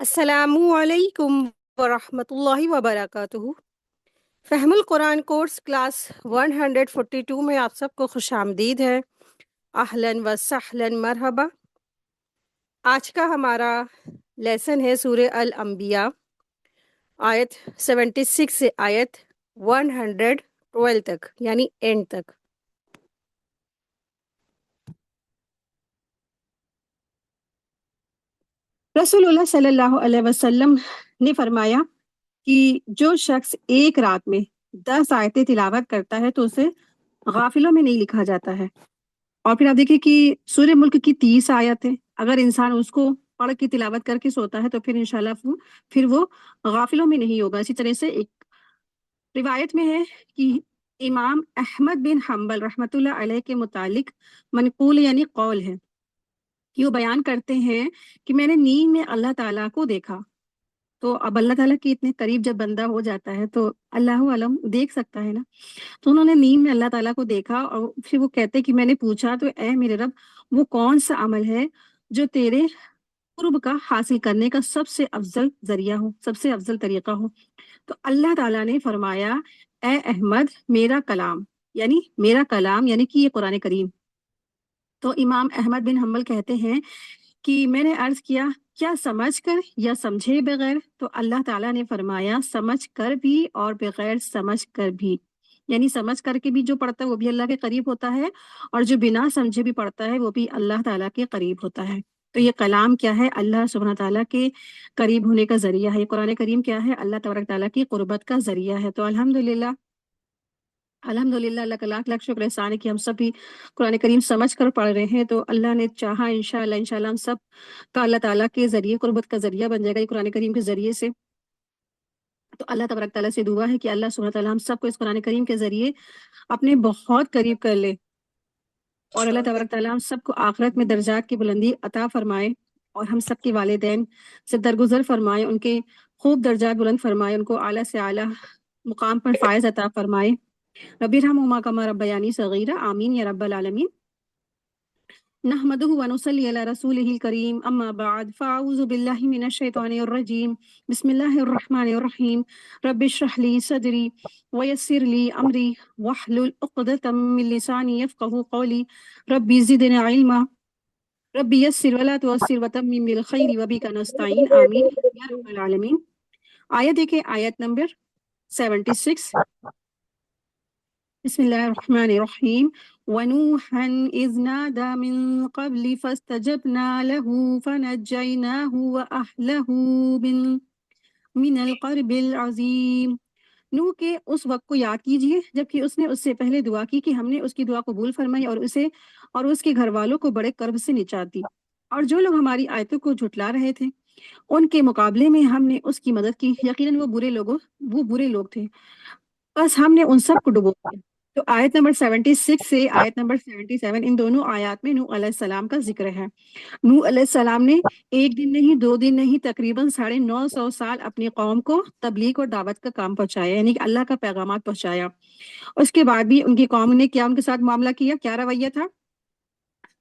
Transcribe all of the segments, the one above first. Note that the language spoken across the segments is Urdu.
السلام علیکم ورحمۃ اللہ وبرکاتہ۔ فہم القرآن کورس کلاس 142 میں آپ سب کو خوش آمدید ہے۔ اہلاً و سہلاً مرحبا۔ آج کا ہمارا لیسن ہے سورہ الانبیاء، آیت 76 سے آیت 112 تک، یعنی اینڈ تک۔ رسول اللہ صلی اللہ علیہ وسلم نے فرمایا کہ جو شخص ایک رات میں 10 آیتیں تلاوت کرتا ہے تو اسے غافلوں میں نہیں لکھا جاتا ہے۔ اور پھر آپ دیکھیں کہ سورہ ملک کی 30 آیت ہے، اگر انسان اس کو پڑھ کے تلاوت کر کے سوتا ہے تو پھر انشاءاللہ پھر وہ غافلوں میں نہیں ہوگا۔ اسی طرح سے ایک روایت میں ہے کہ امام احمد بن حنبل رحمۃ اللہ علیہ کے متعلق منقول یعنی قول ہے کہ وہ بیان کرتے ہیں کہ میں نے نیند میں اللہ تعالیٰ کو دیکھا۔ تو اب اللہ تعالیٰ کے اتنے قریب جب بندہ ہو جاتا ہے تو اللہ علم دیکھ سکتا ہے نا۔ تو انہوں نے نیند میں اللہ تعالیٰ کو دیکھا اور پھر وہ کہتے کہ میں نے پوچھا تو اے میرے رب، وہ کون سا عمل ہے جو تیرے قرب کا حاصل کرنے کا سب سے افضل ذریعہ ہو، سب سے افضل طریقہ ہو؟ تو اللہ تعالیٰ نے فرمایا اے احمد، میرا کلام، یعنی میرا کلام یعنی کہ یہ قرآن کریم۔ تو امام احمد بن حنبل کہتے ہیں کہ میں نے عرض کیا کیا سمجھ کر یا سمجھے بغیر؟ تو اللہ تعالیٰ نے فرمایا سمجھ کر بھی اور بغیر سمجھ کر بھی، یعنی سمجھ کر کے بھی جو پڑھتا ہے وہ بھی اللہ کے قریب ہوتا ہے، اور جو بنا سمجھے بھی پڑھتا ہے وہ بھی اللہ تعالیٰ کے قریب ہوتا ہے۔ تو یہ کلام کیا ہے؟ اللہ سبحانہ تعالیٰ کے قریب ہونے کا ذریعہ ہے۔ یہ قرآن کریم کیا ہے؟ اللہ تبارک تعالیٰ کی قربت کا ذریعہ ہے۔ تو الحمدللہ اللہ کا لاکھ لاکھ شکر احسان ہے کہ ہم سب بھی قرآن کریم سمجھ کر پڑھ رہے ہیں۔ تو اللہ نے چاہا انشاءاللہ ہم سب کا اللہ تعالیٰ کے ذریعے قربت کا ذریعہ بن جائے گا یہ قرآن کریم کے ذریعے سے۔ تو اللہ تبارک تعالیٰ سے دعا ہے کہ اللہ سبحانہ تعالیٰ ہم سب کو اس قرآن کریم کے ذریعے اپنے بہت قریب کر لے، اور اللہ تبارک تعالیٰ ہم سب کو آخرت میں درجات کی بلندی عطا فرمائے، اور ہم سب کے والدین سے درگزر فرمائے، ان کے خوب درجات بلند فرمائے، ان کو اعلیٰ سے اعلیٰ مقام پر فائز عطا فرمائے۔ رب ارحمہما کما ربیانی صغیرا، آمین یا رب العالمین۔ نحمدہ ونصلی علی رسولہ الکریم، اما بعد فاعوذ باللہ من الشیطان الرجیم، بسم اللہ الرحمن الرحیم۔ رب اشرح لی صدری ویسر لی امری واحلل عقدۃ من لسانی یفقہوا قولی، ربی زدنی علما، ربی یسر ولا تعسر وتمم بالخیر وبک نستعین، آمین یا رب العالمین۔ آیت دیکھیں، آیت نمبر 76۔ بسم اللہ الرحمن الرحیم۔ وَنُوحًا إِذْ نَادَى مِن قَبْلِ فَاسْتَجَبْنَا لَهُ فَنَجَّيْنَاهُ وَأَهْلَهُ مِنَ الْكَرْبِ الْعَظِيمِ۔ نوح کے اس وقت کو یاد کیجئے جبکہ اس نے اس سے پہلے دعا کی کہ ہم نے اس کی دعا قبول فرمائی اور اسے اور اس کے گھر والوں کو بڑے کرب سے نجات دی، اور جو لوگ ہماری آیتوں کو جھٹلا رہے تھے ان کے مقابلے میں ہم نے اس کی مدد کی، یقیناً وہ برے لوگ تھے، بس ہم نے ان سب کو ڈبو دیا۔ تو آیت نمبر 76 سے آیت نمبر 77، ان دونوں آیات میں نوح علیہ السلام کا ذکر ہے۔ نوح علیہ السلام نے ایک دن نہیں، 2 دن نہیں، تقریباً 950 سال اپنی قوم کو تبلیغ اور دعوت کا کام پہنچایا، یعنی کہ اللہ کا پیغامات پہنچایا۔ اس کے بعد بھی ان کی قوم نے کیا ان کے ساتھ معاملہ کیا، کیا رویہ تھا؟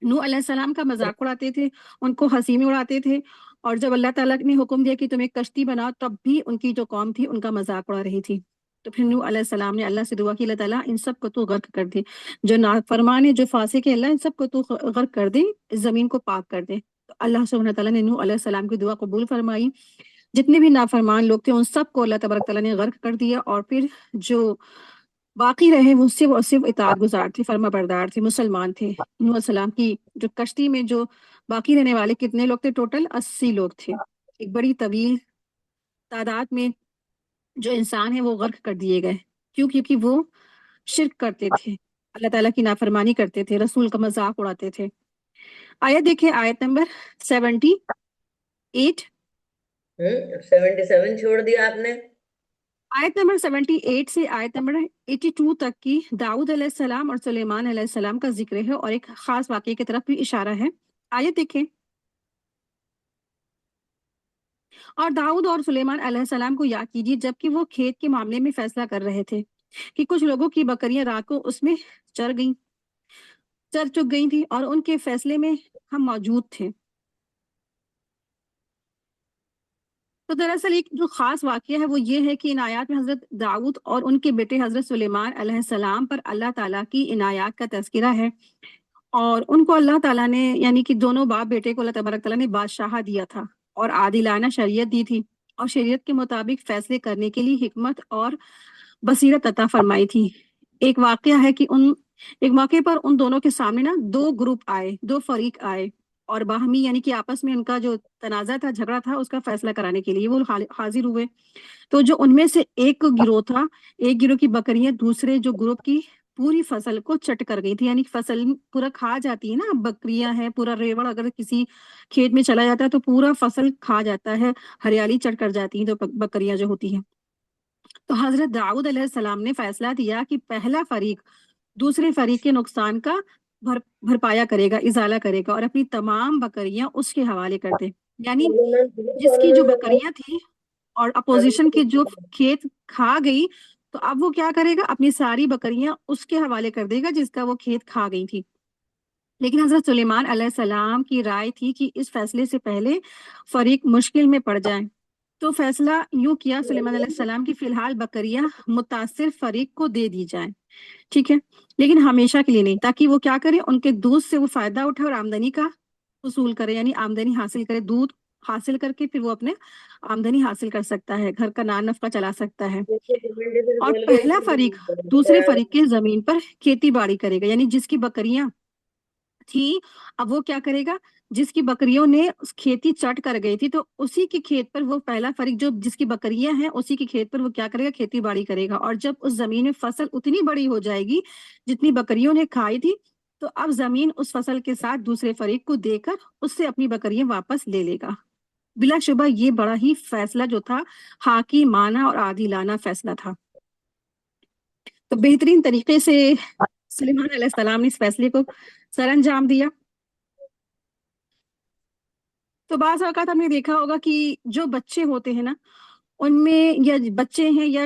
نوح علیہ السلام کا مذاق اڑاتے تھے، ان کو ہنسی میں اڑاتے تھے، اور جب اللہ تعالیٰ نے حکم دیا کہ تم ایک کشتی بناؤ تب بھی ان کی جو قوم تھی ان کا مذاق اڑا رہی تھی۔ تو پھر نوح علیہ السلام نے اللہ سے دعا کی اللہ تعالیٰ ان سب کو تو غرق کر دے، جو نافرمان ہے، جو فاسق ہے، اللہ ان سب کو تو غرق کر دے، اس زمین کو پاک کر دے۔ تو اللہ سبحانہ تعالیٰ نے نوح علیہ السلام کی دعا قبول فرمائی، جتنے بھی نافرمان لوگ تھے ان سب کو اللہ تبارک تعالیٰ نے غرق کر دیا، اور پھر جو باقی رہے وہ صرف اطاعت گزار تھے، فرما بردار تھے، مسلمان تھے۔ نوح علیہ السلام کی جو کشتی میں جو باقی رہنے والے کتنے لوگ تھے؟ ٹوٹل 80 لوگ تھے۔ ایک بڑی طویل تعداد میں جو انسان ہیں وہ غرق کر دیے گئے، کیونکہ وہ شرک کرتے تھے، اللہ تعالیٰ کی نافرمانی کرتے تھے، رسول کا مذاق اڑاتے تھے۔ آیت دیکھیں، آیت نمبر 78۔ 77 چھوڑ دیا آپ نے۔ آیت نمبر 78 سے آیت نمبر 82 تک کی داؤد علیہ السلام اور سلیمان علیہ السلام کا ذکر ہے، اور ایک خاص واقعے کی طرف بھی اشارہ ہے۔ آیت دیکھیں، اور داؤد اور سلیمان علیہ السلام کو یاد کیجیے جبکہ وہ کھیت کے معاملے میں فیصلہ کر رہے تھے کہ کچھ لوگوں کی بکریاں رات کو اس میں چر چک گئی تھی، اور ان کے فیصلے میں ہم موجود تھے۔ تو دراصل ایک جو خاص واقعہ ہے وہ یہ ہے کہ ان آیات میں حضرت داؤد اور ان کے بیٹے حضرت سلیمان علیہ السلام پر اللہ تعالیٰ کی عنایات کا تذکرہ ہے، اور ان کو اللہ تعالیٰ نے یعنی کہ دونوں باپ بیٹے کو اللہ تبارک تعالیٰ نے بادشاہ دیا تھا اور عادلانہ شریعت دی تھی، اور شریعت کے مطابق فیصلے کرنے کے لیے حکمت اور بصیرت عطا فرمائی تھی۔ ایک واقعہ ہے کہ ایک موقع پر ان دونوں کے سامنے نا دو گروپ آئے، دو فریق آئے، اور باہمی یعنی کہ آپس میں ان کا جو تنازع تھا، جھگڑا تھا، اس کا فیصلہ کرانے کے لیے وہ حاضر ہوئے۔ تو جو ان میں سے ایک گروہ تھا، ایک گروہ کی بکریاں دوسرے جو گروپ کی پوری فصل کو چٹ کر گئی تھی، یعنی فصل پورا کھا جاتی ہے نا، بکریاں ہیں، پورا ریوڑ اگر کسی کھیت میں چلا جاتا ہے تو پورا فصل کھا جاتا ہے، ہریالی چٹ کر جاتی ہیں تو بکریاں جو ہوتی ہیں۔ تو حضرت داؤد علیہ السلام نے فیصلہ دیا کہ پہلا فریق دوسرے فریق کے نقصان کا بھرپایا کرے گا، ازالہ کرے گا، اور اپنی تمام بکریاں اس کے حوالے کر دے۔ یعنی جس کی جو بکریاں تھی اور اپوزیشن کی جو کھیت کھا گئی، تو اب وہ کیا کرے گا، اپنی ساری بکریاں اس کے حوالے کر دے گا جس کا وہ کھیت کھا گئی تھی۔ لیکن حضرت سلیمان علیہ السلام کی رائے تھی کہ اس فیصلے سے پہلے فریق مشکل میں پڑ جائے، تو فیصلہ یوں کیا سلیمان علیہ السلام کی فی الحال بکریاں متاثر فریق کو دے دی جائیں، ٹھیک ہے، لیکن ہمیشہ کے لیے نہیں، تاکہ وہ کیا کرے، ان کے دودھ سے وہ فائدہ اٹھائے اور آمدنی کا حصول کرے، یعنی آمدنی حاصل کرے، دودھ حاصل کر کے پھر وہ اپنے آمدنی حاصل کر سکتا ہے، گھر کا نان نفقہ چلا سکتا ہے۔ اور پہلا فریق دوسرے فریق کی زمین پر کھیتی باڑی کرے گا، یعنی جس کی بکریاں تھی، اب وہ کیا کرے گا، جس کی بکریوں نے کھیتی چٹ کر گئی تھی، تو اسی کے کھیت پر وہ پہلا فریق جو جس کی بکریاں ہیں اسی کے کھیت پر وہ کیا کرے گا، کھیتی باڑی کرے گا، اور جب اس زمین میں فصل اتنی بڑی ہو جائے گی جتنی بکریوں نے کھائی تھی، تو اب زمین اس فصل کے ساتھ دوسرے فریق کو دے کر اس سے اپنی بکریاں واپس لے لے گا۔ بلا شبہ یہ بڑا ہی فیصلہ جو تھا حاکمانہ اور عادلانہ فیصلہ تھا۔ تو بہترین طریقے سے سلیمان علیہ السلام نے اس فیصلے کو سر انجام دیا۔ تو بعض اوقات ہم نے دیکھا ہوگا کہ جو بچے ہوتے ہیں نا، ان میں یا بچے ہیں یا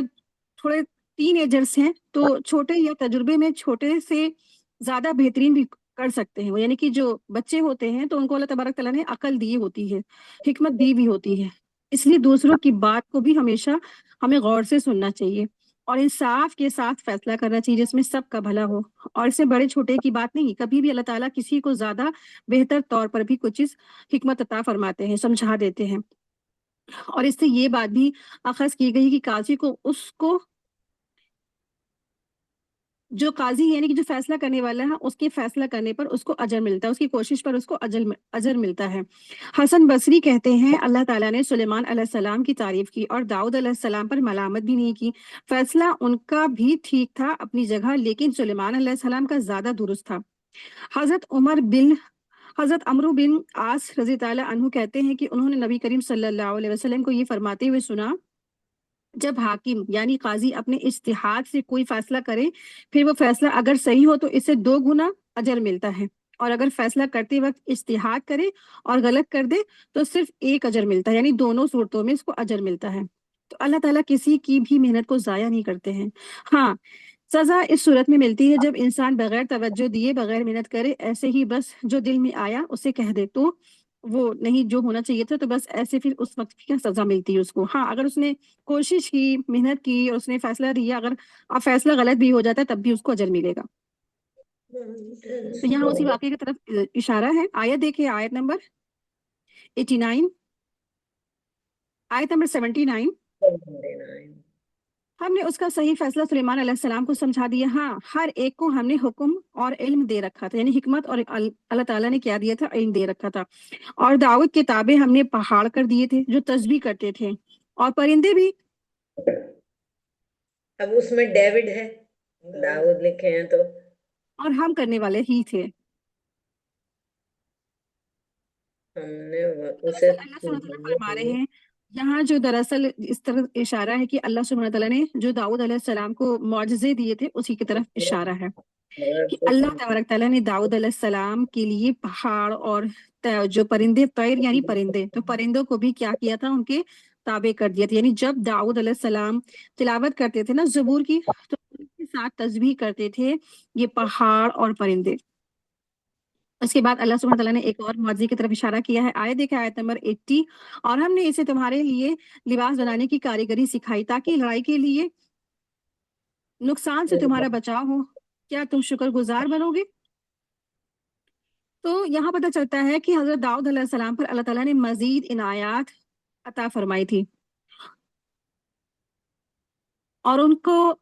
تھوڑے ٹین ایجرس ہیں، تو چھوٹے یا تجربے میں چھوٹے سے زیادہ بہترین بھی کر سکتے ہیں وہ، یعنی کہ جو بچے ہوتے ہیں تو ان کو اللہ تبارک تعالیٰ نے عقل دی ہوتی ہے، حکمت دی بھی ہوتی ہے، اس لیے دوسروں کی بات کو بھی ہمیشہ ہمیں غور سے سننا چاہیے اور انصاف کے ساتھ فیصلہ کرنا چاہیے جس میں سب کا بھلا ہو، اور اس سے بڑے چھوٹے کی بات نہیں، کبھی بھی اللہ تعالیٰ کسی کو زیادہ بہتر طور پر بھی کچھ چیز حکمت عطا فرماتے ہیں، سمجھا دیتے ہیں۔ اور اس سے یہ بات بھی اخذ کی گئی کہ قاضی کو اس کو جو قاضی یعنی کہ جو فیصلہ کرنے والا ہے اس کے فیصلہ کرنے پر اس کو اجر ملتا ہے، اس کی کوشش پر اس کو اجر ملتا ہے۔ حسن بصری کہتے ہیں اللہ تعالیٰ نے سلیمان علیہ السلام کی تعریف کی اور داؤد علیہ السلام پر ملامت بھی نہیں کی، فیصلہ ان کا بھی ٹھیک تھا اپنی جگہ، لیکن سلیمان علیہ السلام کا زیادہ درست تھا۔ حضرت عمرو بن عاص رضی تعالیٰ عنہ کہتے ہیں کہ انہوں نے نبی کریم صلی اللہ علیہ وسلم کو یہ فرماتے ہوئے سنا، جب حاکم یعنی قاضی اپنے اجتہاد سے کوئی فیصلہ کرے، پھر وہ فیصلہ اگر صحیح ہو تو اسے 2 گنا اجر ملتا ہے، اور اگر فیصلہ کرتے وقت اجتہاد کرے اور غلط کر دے تو صرف 1 اجر ملتا ہے، یعنی دونوں صورتوں میں اس کو اجر ملتا ہے۔ تو اللہ تعالیٰ کسی کی بھی محنت کو ضائع نہیں کرتے ہیں۔ ہاں، سزا اس صورت میں ملتی ہے جب انسان بغیر توجہ دیے، بغیر محنت کرے، ایسے ہی بس جو دل میں آیا اسے کہہ دے، تو وہ نہیں جو ہونا چاہیے تھا، تو بس ایسے پھر اس وقت کیا سزا ملتی ہے اس کو۔ ہاں، اگر اس نے کوشش کی، محنت کی اور اس نے فیصلہ دیا، اگر اب فیصلہ غلط بھی ہو جاتا ہے تب بھی اس کو اجر ملے گا۔ تو یہاں اسی واقعے کی طرف اشارہ ہے۔ آیت دیکھیں، آیت نمبر 89، آیت نمبر 79۔ ہم نے اس کا صحیح فیصلہ سلیمان علیہ السلام کو سمجھا دیا، ہاں ہر ایک کو ہم نے حکم اور علم دے رکھا تھا، یعنی حکمت اور اللہ تعالیٰ نے کیا دیا تھا، علم دے رکھا تھا۔ اور داؤد کتابیں ہم نے پہاڑ کر دیے تھے جو تسبیح کرتے تھے، اور پرندے بھی۔ اب اس میں ڈیوڈ ہے، داؤد لکھے ہیں تو اور ہم کرنے والے ہی تھے۔ ہم نے اسے اللہ سبحانہ وتعالیٰ فرما رہے ہیں یہاں، جو دراصل اس طرح اشارہ ہے کہ اللہ سبحانہ وتعالیٰ نے جو داؤد علیہ السلام کو معجزے دیے تھے اسی کی طرف اشارہ ہے کہ اللہ تبارک تعالیٰ نے داؤد علیہ السلام کے لیے پہاڑ اور جو پرندے، طیر یعنی پرندے، تو پرندوں کو بھی کیا کیا تھا، ان کے تابع کر دیا تھا، یعنی جب داؤد علیہ السلام تلاوت کرتے تھے نا زبور کی، تو ان کے ساتھ تسبیح کرتے تھے یہ پہاڑ اور پرندے۔ اس کے بعد اللہ سبحانہ تعالیٰ نے ایک اور معجزے کی طرف اشارہ کیا ہے. آیت دیکھیں آیت نمبر 80. اور ہم نے اسے تمہارے لیے لباس بنانے کی کاریگری سکھائی تاکہ لڑائی کے لیے نقصان سے تمہارا بچاؤ ہو. کیا تم شکر گزار بنو گے؟ تو یہاں پتہ چلتا ہے کہ حضرت داؤد علیہ السلام پر اللہ تعالیٰ نے مزید عنایات عطا فرمائی تھی، اور ان کو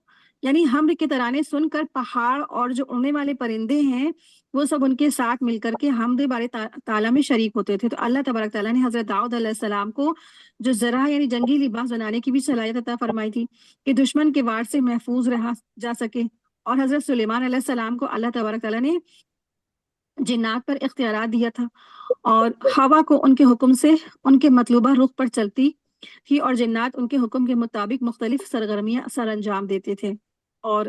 یعنی حمد کے ترانے سن کر پہاڑ اور جو اڑنے والے پرندے ہیں وہ سب ان کے ساتھ مل کر کے حمد بارے تعالیٰ میں شریک ہوتے تھے. تو اللہ تبارک تعالیٰ نے حضرت داؤد علیہ السلام کو جو ذرا یعنی جنگی لباس بنانے کی بھی صلاحیت عطا فرمائی تھی کہ دشمن کے وار سے محفوظ رہا جا سکے. اور حضرت سلیمان علیہ السلام کو اللہ تبارک تعالیٰ نے جنات پر اختیارات دیا تھا، اور ہوا کو ان کے حکم سے ان کے مطلوبہ رخ پر چلتی تھی، اور جنات ان کے حکم کے مطابق مختلف سرگرمیاں سر انجام دیتے تھے. اور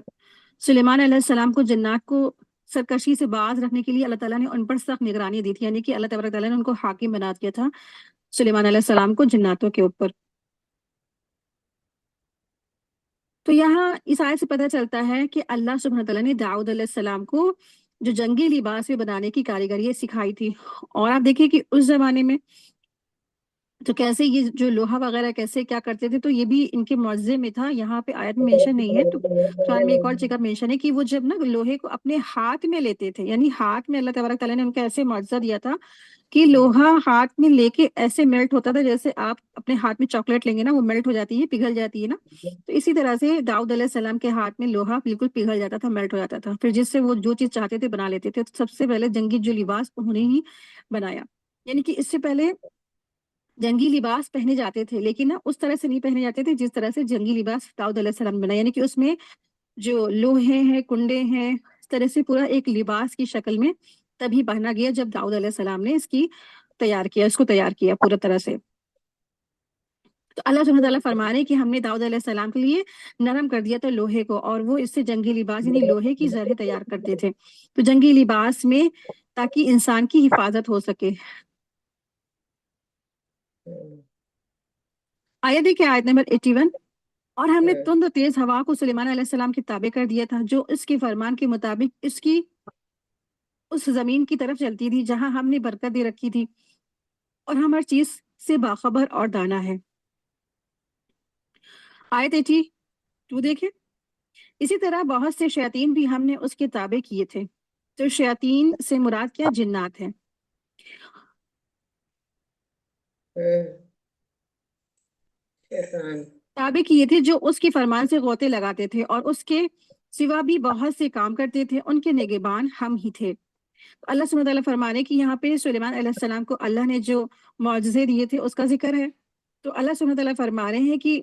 سلیمان علیہ السلام کو جنات کو سرکشی سے باز رکھنے کے لیے اللہ تعالیٰ نے ان پر سخت نگرانی دی تھی، یعنی کہ اللہ تبارک تعالیٰ نے ان کو حاکم بنا دیا تھا سلیمان علیہ السلام کو جناتوں کے اوپر. تو یہاں اس آیت سے پتہ چلتا ہے کہ اللہ سبحانہ تعالیٰ نے داؤد علیہ السلام کو جو جنگی لباس میں بنانے کی کاریگری سکھائی تھی. اور آپ دیکھیں کہ اس زمانے میں تو کیسے یہ جو لوہا وغیرہ کیسے کیا کرتے تھے، تو یہ بھی ان کے معجزے میں تھا. یہاں پہ آیت میں مینشن نہیں ہے، تو قرآن میں ایک اور جگہ مینشن ہے کہ وہ جب نا لوہے کو اپنے ہاتھ میں لیتے تھے، یعنی ہاتھ میں اللہ تبارک تعالیٰ نے ان کو ایسے معجزہ دیا تھا کہ لوہا ہاتھ میں لے کے ایسے میلٹ ہوتا تھا جیسے آپ اپنے ہاتھ میں چاکلیٹ لیں گے نا، وہ میلٹ ہو جاتی ہے، پگھل جاتی ہے نا. تو اسی طرح سے داؤد علیہ السلام کے ہاتھ میں لوہا بالکل پگھل جاتا تھا، میلٹ ہو جاتا تھا، پھر جس سے وہ جو چیز چاہتے تھے بنا لیتے تھے. تو سب سے پہلے جنگی جو لباس انہوں نے ہی بنایا، یعنی کہ اس سے پہلے جنگی لباس پہنے جاتے تھے لیکن نا اس طرح سے نہیں پہنے جاتے تھے جس طرح سے جنگی لباس داؤد علیہ السلام نے بنایا، یعنی کہ اس میں جو لوہے ہیں، کنڈے ہیں، اس طرح سے پورا ایک لباس کی شکل میں تبھی پہنا گیا جب داؤد علیہ السلام نے اس کو تیار کیا پورا طرح سے. تو اللہ سبحانہ تعالیٰ فرما رہے ہیں کہ ہم نے داؤد علیہ السلام کے لیے نرم کر دیا تھا لوہے کو، اور وہ اس سے جنگی لباس یعنی لوہے کی زرہیں تیار کرتے تھے. تو جنگی لباس میں تاکہ انسان کی حفاظت ہو سکے. آیت دیکھیں آیت نمبر 81. اور ہم نے تند و تیز ہوا کو سلیمان علیہ السلام کے تابع کر دیا تھا جو اس کے فرمان کے مطابق اس زمین کی طرف چلتی تھی جہاں ہم نے برکت دے رکھی تھی، اور ہم ہر چیز سے باخبر اور دانا ہے. آیت 82 دیکھیں. اسی طرح بہت سے شیاطین بھی ہم نے اس کے تابع کیے تھے. تو شیاطین سے مراد کیا؟ جنات ہیں. تابع کیے تھے جو اس کے فرمان سے غوطے لگاتے تھے اور اس کے سوا بھی بہت سے کام کرتے تھے، ان کے نگہبان ہم ہی تھے. اللہ سبحانہ تعالیٰ فرما رہے کہ یہاں پہ سلیمان علیہ السلام کو اللہ نے جو معجزے دیے تھے اس کا ذکر ہے. تو اللہ سبحانہ تعالیٰ فرما رہے ہیں کہ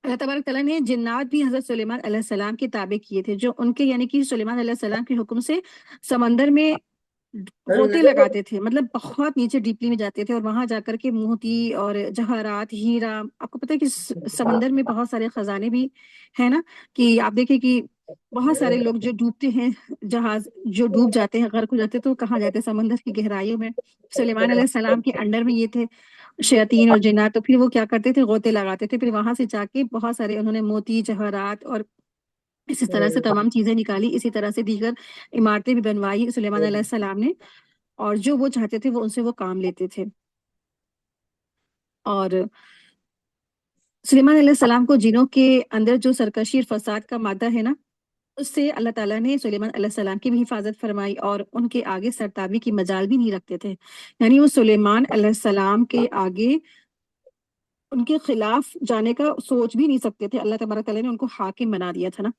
اللہ تبارک تعالیٰ نے جنات بھی حضرت سلیمان علیہ السلام کے تابع کیے تھے، جو ان کے یعنی کہ سلیمان علیہ السلام کے حکم سے سمندر میں غوطے لگاتے تھے، مطلب بہت نیچے ڈیپلی میں جاتے تھے، اور وہاں جا کر کے موتی اور جواہرات، ہیرا، آپ کو پتہ ہے کہ سمندر میں بہت سارے خزانے بھی ہیں نا، کہ آپ دیکھیں کہ بہت سارے لوگ جو ڈوبتے ہیں، جہاز جو ڈوب جاتے ہیں، غرق ہو جاتے ہیں، تو کہاں جاتے ہیں؟ سمندر کی گہرائیوں میں. سلیمان علیہ السلام کے انڈر میں یہ تھے شیاطین اور جنات. تو پھر وہ کیا کرتے تھے؟ غوطے لگاتے تھے، پھر وہاں سے جا کے بہت سارے انہوں نے موتی، جواہرات اور اسی طرح سے تمام چیزیں نکالی. اسی طرح سے دیگر عمارتیں بھی بنوائی سلیمان علیہ السلام نے، اور جو وہ چاہتے تھے وہ ان سے وہ کام لیتے تھے. اور سلیمان علیہ السلام کو جنوں کے اندر جو سرکشی اور فساد کا مادہ ہے نا، اس سے اللہ تعالیٰ نے سلیمان علیہ السلام کی بھی حفاظت فرمائی، اور ان کے آگے سرتابی کی مجال بھی نہیں رکھتے تھے. یعنی وہ سلیمان علیہ السلام کے آگے ان کے خلاف جانے کا سوچ بھی نہیں سکتے تھے. اللہ تبارک تعالیٰ نے ان کو حاکم بنا دیا تھا نا.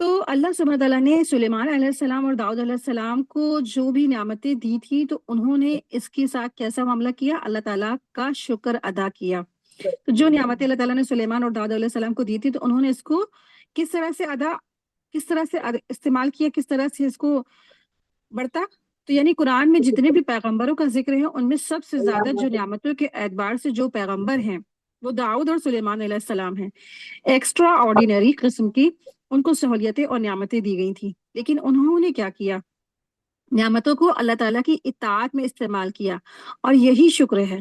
تو اللہ سبحانہ تعالیٰ نے سلیمان علیہ السلام اور داؤد علیہ السلام کو جو بھی نعمتیں دی تھی تو انہوں نے اس کے ساتھ کیسا معاملہ کیا؟ اللہ تعالیٰ کا شکر ادا کیا. تو جو نعمتیں اللہ تعالیٰ نے سلیمان اور داؤد علیہ السلام کو دی تھی تو انہوں نے اس کو کس طرح سے استعمال کیا، کس طرح سے اس کو بڑھتا. تو یعنی قرآن میں جتنے بھی پیغمبروں کا ذکر ہے ان میں سب سے زیادہ جو نعمتوں کے اعتبار سے جو پیغمبر ہیں وہ داؤد اور سلیمان علیہ السلام ہیں. ایکسٹرا آرڈینری قسم کی ان کو سہولیتیں اور نعمتیں دی گئی تھیں، لیکن انہوں نے کیا کیا؟ نعمتوں کو اللہ تعالیٰ کی اطاعت میں استعمال کیا، اور یہی شکر ہے.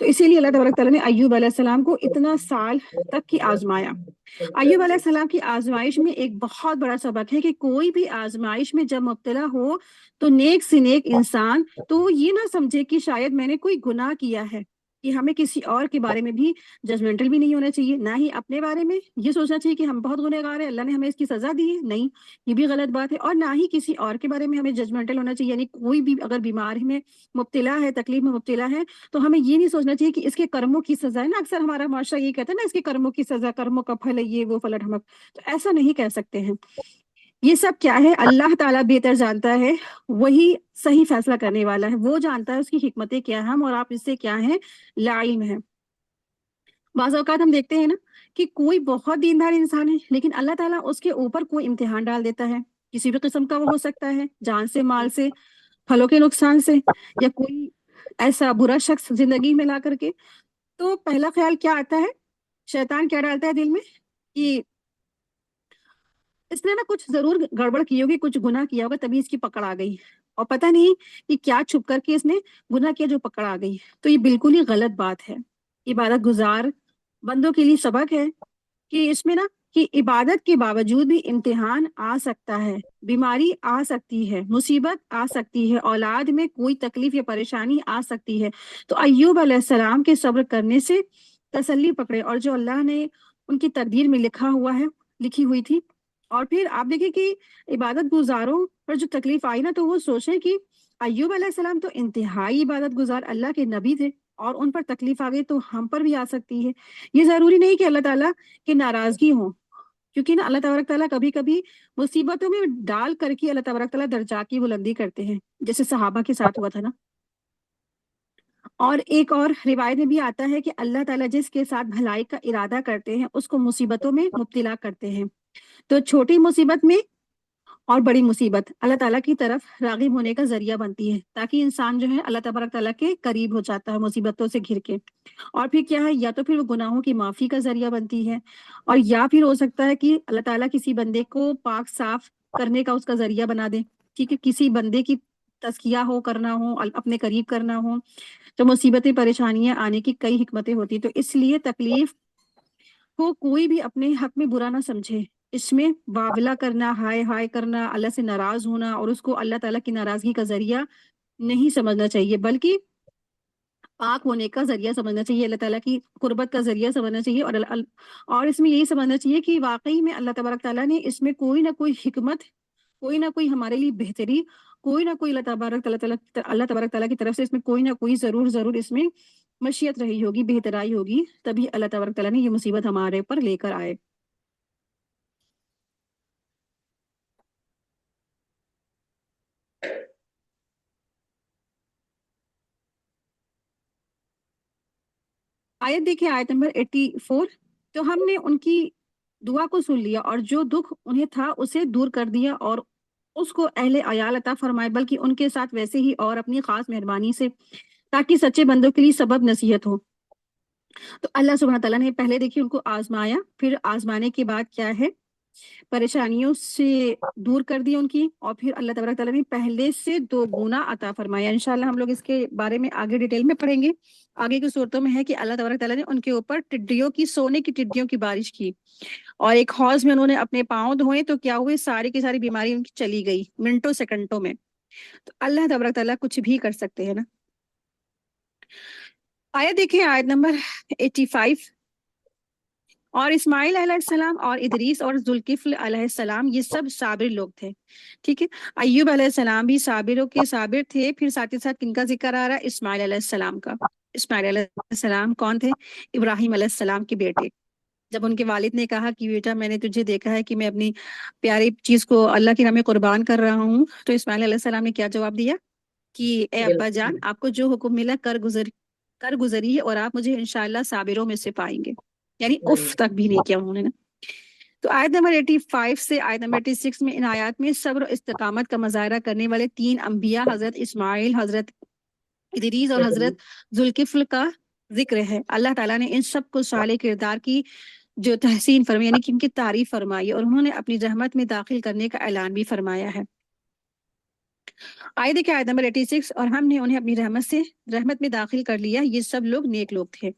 تو اسی لیے اللہ تبارک تعالیٰ نے ایوب علیہ السلام کو اتنا سال تک کی آزمایا۔ ایوب علیہ السلام کی آزمائش میں ایک بہت بڑا سبق ہے کہ کوئی بھی آزمائش میں جب مبتلا ہو تو نیک سے نیک انسان تو وہ یہ نہ سمجھے کہ شاید میں نے کوئی گناہ کیا ہے، کہ ہمیں کسی اور کے بارے میں بھی ججمنٹل بھی نہیں ہونا چاہیے، نہ ہی اپنے بارے میں یہ سوچنا چاہیے کہ ہم بہت گنہگار ہیں، اللہ نے ہمیں اس کی سزا دی ہے، نہیں، یہ بھی غلط بات ہے، اور نہ ہی کسی اور کے بارے میں ہمیں ججمنٹل ہونا چاہیے، یعنی کوئی بھی اگر بیماری میں مبتلا ہے، تکلیف میں مبتلا ہے، تو ہمیں یہ نہیں سوچنا چاہیے کہ اس کے کرموں کی سزا ہے نا، اکثر ہمارا معاشرہ یہ کہتا ہے نا اس کے کرموں کی سزا، کرموں کا پھل ہے یہ وہ فلاں ڈھمک، تو ایسا نہیں کہہ سکتے ہیں۔ یہ سب کیا ہے، اللہ تعالیٰ بہتر جانتا ہے، وہی صحیح فیصلہ کرنے والا ہے، وہ جانتا ہے اس کی حکمتیں کیا ہیں، اور آپ اس سے کیا ہیں، لا علم ہے۔ بعض اوقات ہم دیکھتے ہیں نا کہ کوئی بہت دیندار انسان ہے لیکن اللہ تعالیٰ اس کے اوپر کوئی امتحان ڈال دیتا ہے، کسی بھی قسم کا وہ ہو سکتا ہے، جان سے، مال سے، پھلوں کے نقصان سے، یا کوئی ایسا برا شخص زندگی میں لا کر کے، تو پہلا خیال کیا آتا ہے، شیطان کیا ڈالتا ہے دل میں کہ اس نے نا کچھ ضرور گڑبڑ کی ہوگی، کچھ گناہ کیا ہوگا تبھی اس کی پکڑ آ گئی، اور پتہ نہیں کہ کیا چھپ کر کے اس نے گناہ کیا جو پکڑ آ گئی۔ تو یہ بالکل ہی غلط بات ہے۔ عبادت گزار بندوں کے لیے سبق ہے کہ اس میں نا کہ عبادت کے باوجود بھی امتحان آ سکتا ہے، بیماری آ سکتی ہے، مصیبت آ سکتی ہے، اولاد میں کوئی تکلیف یا پریشانی آ سکتی ہے، تو ایوب علیہ السلام کے صبر کرنے سے تسلی پکڑے، اور جو اللہ نے ان کی تقدیر میں لکھا ہوا ہے، لکھی ہوئی تھی۔ اور پھر آپ دیکھیں کہ عبادت گزاروں پر جو تکلیف آئی نا، تو وہ سوچیں کہ ایوب علیہ السلام تو انتہائی عبادت گزار اللہ کے نبی تھے، اور ان پر تکلیف آ گئی تو ہم پر بھی آ سکتی ہے۔ یہ ضروری نہیں کہ اللہ تعالیٰ کی ناراضگی ہو، کیونکہ نا اللہ تبارک تعالیٰ کبھی کبھی مصیبتوں میں ڈال کر کے اللہ تبارک تعالیٰ درجات کی بلندی کرتے ہیں، جیسے صحابہ کے ساتھ ہوا تھا نا۔ اور ایک اور روایت میں بھی آتا ہے کہ اللہ تعالیٰ جس کے ساتھ بھلائی کا ارادہ کرتے ہیں اس کو مصیبتوں میں مبتلا کرتے ہیں، تو چھوٹی مصیبت میں اور بڑی مصیبت اللہ تعالیٰ کی طرف راغب ہونے کا ذریعہ بنتی ہے، تاکہ انسان جو ہے اللہ تبارک تعالیٰ کے قریب ہو جاتا ہے مصیبتوں سے گھر کے، اور پھر کیا ہے، یا تو پھر وہ گناہوں کی معافی کا ذریعہ بنتی ہے، اور یا پھر ہو سکتا ہے کہ اللہ تعالیٰ کسی بندے کو پاک صاف کرنے کا اس کا ذریعہ بنا دے، ٹھیک ہے، کسی بندے کی تزکیہ ہو، کرنا ہو، اپنے قریب کرنا ہو، تو مصیبتیں پریشانیاں آنے کی کئی حکمتیں ہوتی، تو اس لیے تکلیف کو کوئی بھی اپنے حق میں برا نہ سمجھے، اس میں باولا کرنا، ہائے ہائے کرنا، اللہ سے ناراض ہونا، اور اس کو اللہ تعالیٰ کی ناراضگی کا ذریعہ نہیں سمجھنا چاہیے، بلکہ پاک ہونے کا ذریعہ سمجھنا چاہیے، اللہ تعالیٰ کی قربت کا ذریعہ سمجھنا چاہیے، اور اس میں یہی سمجھنا چاہیے کہ واقعی میں اللہ تبارک تعالیٰ نے اس میں کوئی نہ کوئی حکمت، کوئی نہ کوئی ہمارے لیے بہتری، کوئی نہ کوئی اللہ تبارک تعالیٰ کی طرف سے اس میں کوئی نہ کوئی ضرور اس میں مشیت رہی ہوگی، بہترائی ہوگی، تبھی اللہ تبارک تعالیٰ نے یہ مصیبت ہمارے اوپر لے کر آئے۔ آیت دیکھیں، آیت نمبر 84، تو ہم نے ان کی دعا کو سن لیا اور جو دکھ انہیں تھا اسے دور کر دیا، اور اس کو اہل عیال عطا فرمائے، بلکہ ان کے ساتھ ویسے ہی اور اپنی خاص مہربانی سے، تاکہ سچے بندوں کے لیے سبب نصیحت ہو۔ تو اللہ سبحانہ تعالیٰ نے پہلے دیکھیے ان کو آزمایا، پھر آزمانے کے بعد کیا ہے، پریشانیوں سے دور کر دی ان کی، اور پھر اللہ تبارک تعالیٰ نے پہلے سے 2 گنا عطا فرمایا۔ انشاءاللہ ہم لوگ اس کے بارے میں آگے ڈیٹیل میں پڑھیں گے۔ آگے کی صورتوں میں ہے کہ اللہ تبارک تعالیٰ نے ان کے اوپر ٹڈیوں کی، سونے کی ٹڈیوں کی بارش کی، اور ایک حوض میں انہوں نے اپنے پاؤں دھوئے تو کیا ہوئے، ساری کی ساری بیماری ان کی چلی گئی منٹوں سیکنڈوں میں۔ تو اللہ تبارک تعالیٰ کچھ بھی کر سکتے ہیں نا۔ آیت دیکھیں، آیت نمبر 85، اور اسماعیل علیہ السلام اور ادریس اور ذوالکفل علیہ السلام یہ سب صابر لوگ تھے، ٹھیک ہے۔ ایوب علیہ السلام بھی صابروں کے صابر تھے۔ پھر ساتھ ہی ساتھ کن کا ذکر آ رہا ہے، اسماعیل علیہ السلام کا۔ اسماعیل علیہ السلام کون تھے، ابراہیم علیہ السلام کے بیٹے۔ جب ان کے والد نے کہا کہ بیٹا میں نے تجھے دیکھا ہے کہ میں اپنی پیاری چیز کو اللہ کی راہ میں قربان کر رہا ہوں، تو اسماعیل علیہ السلام نے کیا جواب دیا کہ اے ابا جان، آپ کو جو حکم ملا کر گزریے، اور آپ مجھے انشاءاللہ صابروں میں سے پائیں گے، یعنی اف تک بھی نہیں کیا انہوں نے نا۔ تو آیت نمبر 85 سے آیت نمبر 86 میں، ان آیات میں صبر و استقامت کا مظاہرہ کرنے والے 3 انبیاء، حضرت اسماعیل، حضرت ادریس اور حضرت ذوالکفل کا ذکر ہے۔ اللہ تعالیٰ نے ان سب کو صالح کردار کی جو تحسین فرمائی، یعنی کہ ان کی تعریف فرمائی، اور انہوں نے اپنی رحمت میں داخل کرنے کا اعلان بھی فرمایا ہے۔ آئے دیکھیں آیت نمبر 86، اور ہم نے انہیں اپنی رحمت میں داخل کر لیا، یہ سب لوگ نیک لوگ تھے۔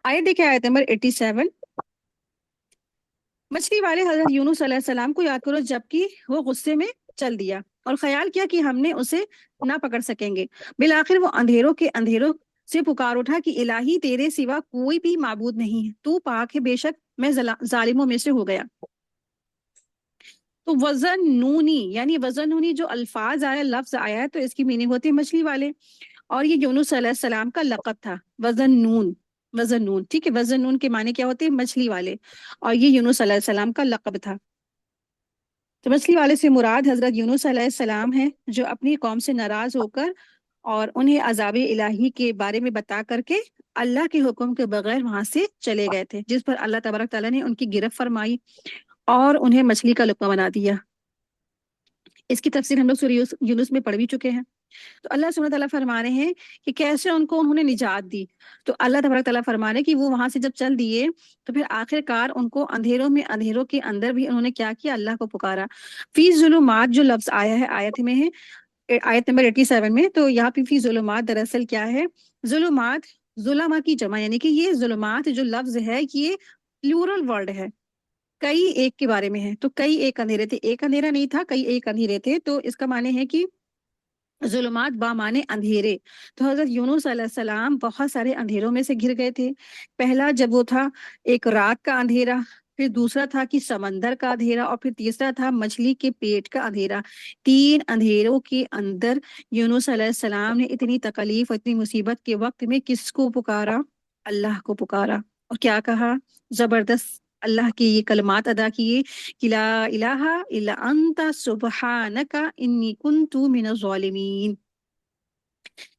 آئے دیکھیں آیت نمبر 87، مچھلی والے حضرت یونس علیہ السلام کو یاد کرو جبکہ وہ غصے میں چل دیا اور خیال کیا کہ ہم نے اسے نہ پکڑ سکیں گے، بالآخر وہ اندھیروں سے پکار اٹھا کہ الہی تیرے سوا کوئی بھی معبود نہیں ہے، تو پاک ہے، بے شک میں ظالموں میں سے ہو گیا۔ تو وزن نونی، یعنی وزن نونی جو الفاظ آیا، لفظ آیا ہے، تو اس کی میننگ ہوتی ہے مچھلی والے، اور یہ یونس علیہ السلام کا لقب تھا، وزن نون، ٹھیک ہے، وزن نون کے معنی کیا ہوتے ہیں؟ مچھلی والے، اور یہ یونس علیہ السلام کا لقب تھا۔ تو مچھلی والے سے مراد حضرت یونس علیہ السلام ہیں، جو اپنی قوم سے ناراض ہو کر اور انہیں عذاب الہی کے بارے میں بتا کر کے اللہ کے حکم کے بغیر وہاں سے چلے گئے تھے، جس پر اللہ تبارک تعالیٰ نے ان کی گرفت فرمائی اور انہیں مچھلی کا لقمہ بنا دیا۔ اس کی تفسیر ہم لوگ سورہ یونس میں پڑھ بھی چکے ہیں۔ تو اللہ سبحانہ تعالیٰ فرما رہے ہیں کہ کیسے انہوں نے نجات دی۔ تو اللہ تبارک تعالیٰ فرما رہے ہیں کہ وہ وہاں سے جب چل دیے تو پھر آخر کار ان کو اندھیروں کے اندر بھی انہوں نے کیا کیا؟ اللہ کو پکارا۔ فی ظلمات جو لفظ آیا ہے آیت میں ہے، آیت نمبر 87 میں، تو یہاں پہ فی ظلمات دراصل کیا ہے؟ ظلمات ظلمہ کی جمع، یعنی کہ یہ ظلمات جو لفظ ہے یہ پلورل ورڈ ہے، کئی ایک کے بارے میں ہے، تو کئی ایک اندھیرے تھے، ایک اندھیرا نہیں تھا، کئی ایک اندھیرے تھے، تو اس کا معنی ہے کہ ظلمات بامانے اندھیرے۔ تو حضرت یونس علیہ السلام بہت سارے اندھیروں میں سے گر گئے تھے۔ پہلا جب وہ تھا ایک رات کا اندھیرا، پھر دوسرا تھا کہ سمندر کا اندھیرا، اور پھر تیسرا تھا مچھلی کے پیٹ کا اندھیرا۔ تین اندھیروں کے اندر یونس علیہ السلام نے اتنی تکلیف، اتنی مصیبت کے وقت میں کس کو پکارا؟ اللہ کو پکارا، اور کیا کہا؟ زبردست اللہ کے یہ کلمات ادا کیے کہ لا الہ الا انت سبحانک انی کنت من الظالمین،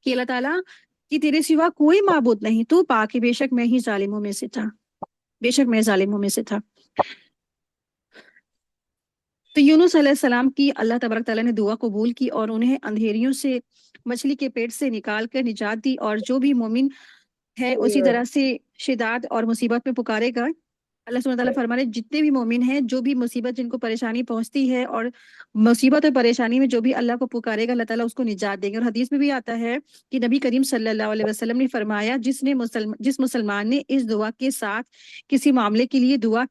کہ اللہ تعالیٰ کہ تیرے سوا کوئی معبود نہیں، تو پاک ہے، بے شک میں ہی ظالموں میں سے تھا، بے شک میں ظالموں میں سے تھا۔ تو یونس علیہ السلام کی اللہ تبارک تعالیٰ نے دعا قبول کی اور انہیں اندھیریوں سے، مچھلی کے پیٹ سے نکال کر نجات دی، اور جو بھی مومن ہے اسی طرح سے شداد اور مصیبت میں پکارے گا، اللہ سبحانہ تعالیٰ فرما رہے جتنے بھی مومن ہیں، جو بھی مصیبت جن کو پریشانی پہنچتی ہے، اور مصیبت اور پریشانی میں جو بھی اللہ کو پکارے گا، اللہ تعالیٰ اس کو نجات دیں گے۔ اور حدیث میں بھی آتا ہے کہ نبی کریم صلی اللہ علیہ وسلم نے فرمایا جس مسلمان نے اس دعا کے ساتھ کسی معاملے کے لیے دعا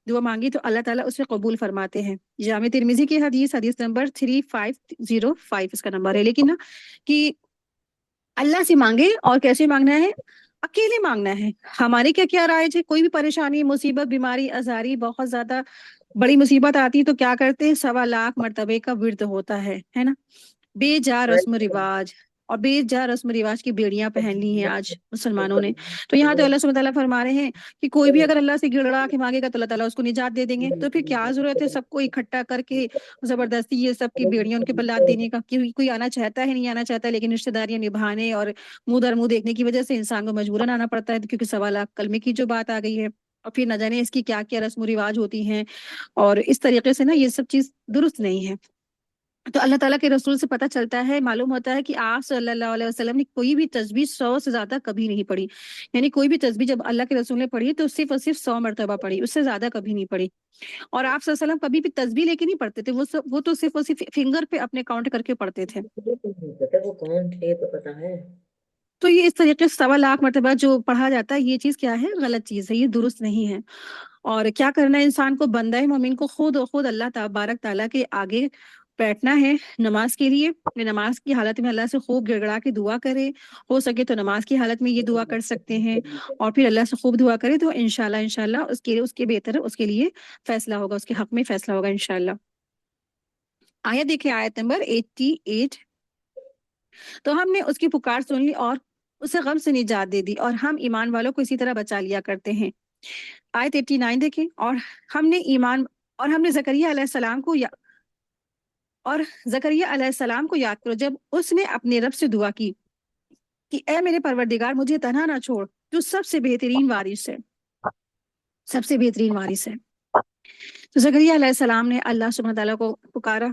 مانگی تو اللہ تعالیٰ اسے قبول فرماتے ہیں۔ جامع ترمذی کی حدیث نمبر 3505 اس کا نمبر ہے، لیکن نا کہ اللہ سے مانگے، اور کیسے مانگنا ہے؟ اکیلے مانگنا ہے۔ ہماری کیا رائے ہے؟ کوئی بھی پریشانی، مصیبت، بیماری، ازاری، بہت زیادہ بڑی مصیبت آتی تو کیا کرتے ہیں؟ 1.25 مرتبے کا ورد ہوتا ہے نا، بے جا رسم و رواج، اور بے جا رسم و رواج کی بیڑیاں پہن لی ہیں آج مسلمانوں نے۔ تو یہاں تو اللہ سبحانہ تعالیٰ فرما رہے ہیں کہ کوئی بھی اگر اللہ سے گڑگڑا کے مانگے گا تو اللہ تعالیٰ اس کو نجات دے دیں گے۔ تو پھر کیا ضرورت ہے سب کو اکٹھا کر کے زبردستی یہ سب کی بیڑیاں ان کے بلاد دینے کا؟ کوئی آنا چاہتا ہے، نہیں آنا چاہتا، لیکن رشتہ داریاں نبھانے اور منہ در منہ دیکھنے کی وجہ سے انسان کو مجبوراً آنا پڑتا ہے، کیونکہ 1.25 کلمے کی جو بات آ گئی ہے، اور پھر نہ جانے اس کی کیا کیا رسم و رواج ہوتی ہیں، اور اس طریقے سے نا یہ سب چیز درست نہیں ہے۔ تو اللہ تعالیٰ کے رسول سے پتہ چلتا ہے، معلوم ہوتا ہے کہ آپ صلی اللہ علیہ وسلم نے کوئی بھی تسبیح 100 سے زیادہ کبھی نہیں پڑھی، یعنی کوئی بھی تسبیح جب اللہ کے رسول نے پڑھی تو صرف اور صرف 100 مرتبہ پڑھی، اس سے زیادہ کبھی نہیں پڑھی۔ اور آپ صلی اللہ علیہ وسلم کبھی بھی تسبیح لے کے نہیں پڑھتے تھے، وہ تو صرف اور صرف فنگر پہ اپنے کاؤنٹ کر کے پڑھتے تھے۔ پتا وہ کون تھے تو پتا ہے؟ تو یہ اس طریقے سے 1.25 مرتبہ جو پڑھا جاتا ہے، یہ چیز کیا ہے؟ غلط چیز ہے، یہ درست نہیں ہے۔ اور کیا کرنا ہے انسان کو؟ بندہ مومن کو خود اللہ تبارک تعالیٰ کے آگے بیٹھنا ہے نماز کے لیے، نماز کی حالت میں اللہ سے خوب گڑ گڑا کے دعا کرے، ہو سکے تو نماز کی حالت میں یہ دعا کر سکتے ہیں، اور پھر اللہ سے خوب دعا کرے تو انشاءاللہ اس کے بہتر اس کے لیے فیصلہ ہوگا، اس کے حق میں فیصلہ ہوگا انشاءاللہ۔ آیت دیکھیں، آیت نمبر 88، تو ہم نے اس کی پکار سن لی اور اسے غم سے نجات دے دی، اور ہم ایمان والوں کو اسی طرح بچا لیا کرتے ہیں۔ آیت 89 دیکھیں، اور ہم نے زکریا علیہ السلام کو یاد کرو جب اس نے اپنے رب سے دعا کی کہ اے میرے پروردگار مجھے تنہا نہ چھوڑ، جو سب سے بہترین وارث ہے، سب سے بہترین وارث ہے۔ تو زکریا علیہ السلام نے اللہ سبحانہ تعالیٰ کو پکارا،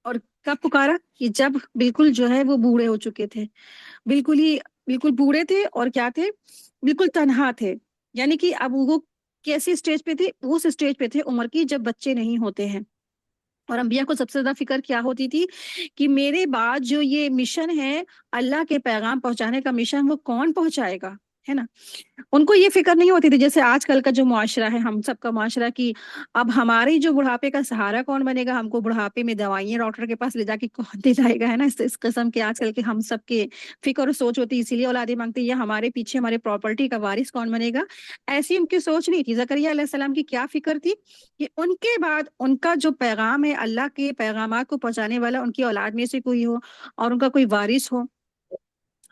اور کب پکارا؟ کہ جب بالکل جو ہے وہ بوڑھے ہو چکے تھے، بالکل بوڑھے تھے، اور کیا تھے؟ بالکل تنہا تھے، یعنی کہ اب وہ کیسی اسٹیج پہ تھے؟ وہ اس اسٹیج پہ تھے عمر کی جب بچے نہیں ہوتے ہیں، اور انبیاء کو سب سے زیادہ فکر کیا ہوتی تھی کہ میرے بعد جو یہ مشن ہے اللہ کے پیغام پہنچانے کا مشن، وہ کون پہنچائے گا، ہے نا۔ ان کو یہ فکر نہیں ہوتی تھی جیسے آج کل کا جو معاشرہ ہے، ہم سب کا معاشرہ، کی اب ہماری جو بڑھاپے کا سہارا کون بنے گا، ہم کو بڑھاپے میں دوائیاں ڈاکٹر کے پاس لے جا کے کون دے جائے گا، ہے نا۔ اس قسم کے آج کل کے ہم سب کے فکر اور سوچ ہوتی ہے، اسی لیے اولادیں مانگتے ہیں، یا ہمارے پیچھے ہمارے پراپرٹی کا وارث کون بنے گا۔ ایسی ان کی سوچ نہیں تھی۔ زکریا علیہ السلام کی کیا فکر تھی کہ ان کے بعد ان کا جو پیغام ہے، اللہ کے پیغامات کو پہنچانے والا ان کی اولاد میں سے کوئی ہو، اور ان کا کوئی وارث ہو،